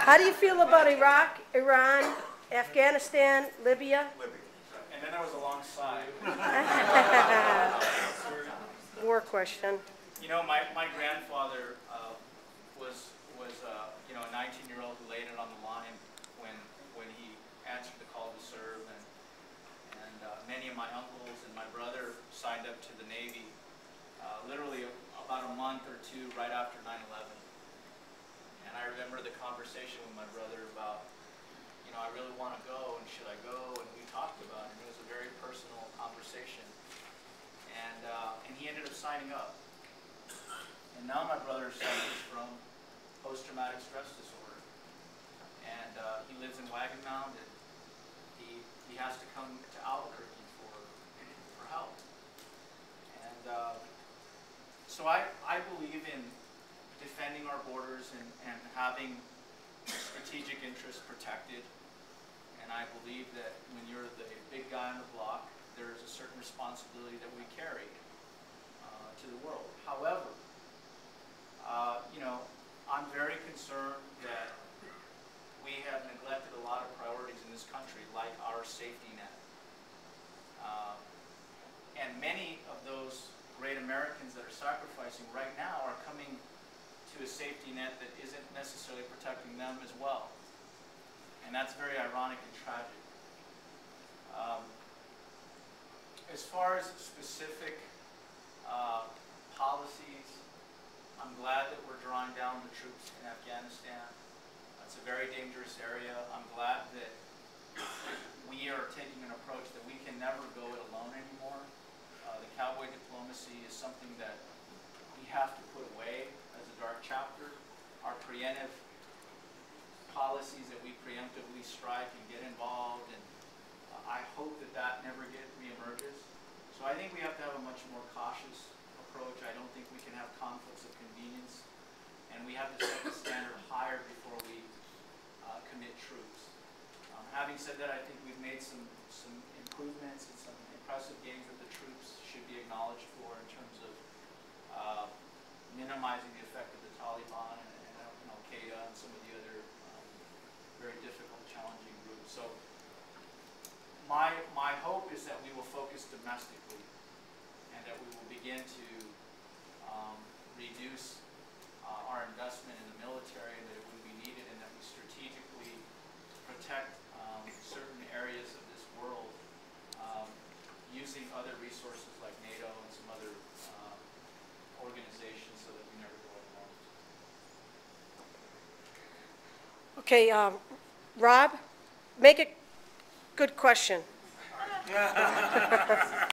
How do you feel about Iraq, Iran, Afghanistan, Libya? And then there was a long sigh. War question. You know, my grandfather was you know, a 19-year-old who laid it on the line when he answered the call to serve, and many of my uncles and my brother signed up to the Navy literally about a month or two right after 9/11. And I remember the conversation with my brother about, you know, I really want to go, and should I go? And we talked about it. It was a very personal conversation, and he ended up signing up. And now my brother suffers from post-traumatic stress disorder, and he lives in Wagon Mound, and he has to come to Albuquerque for help. And so I believe in defending our borders and having strategic interests protected. And I believe that when you're the big guy on the block, there is a certain responsibility that we carry to the world. However, you know, I'm very concerned that we have neglected a lot of priorities in this country, like our safety net. And many of those great Americans that are sacrificing right now are coming to a safety net that isn't necessarily protecting them as well. And that's very ironic and tragic. As far as specific policies, I'm glad that we're drawing down the troops in Afghanistan. It's a very dangerous area. I'm glad that we are taking an approach that we can never go it alone anymore. The cowboy diplomacy is something that we have to put away as a dark chapter. Our preemptive policies that we preemptively strike and get involved, and I hope that that never reemerges. So I think we have to have a much more cautious approach. I don't think we can have conflicts of convenience, and we have to set the standard higher before we commit troops. Having said that, I think we've made some improvements and some impressive gains that the troops should be acknowledged for in terms of minimizing the effect of the Taliban and Al-Qaeda and some of the other very difficult, challenging groups. So my hope is that we will focus domestically, and that we will begin to reduce our investment in the military, and that it would be needed, and that we strategically protect certain areas of this world using other resources like NATO and some other organizations, so that we never go alone. Okay, Rob, make it good question.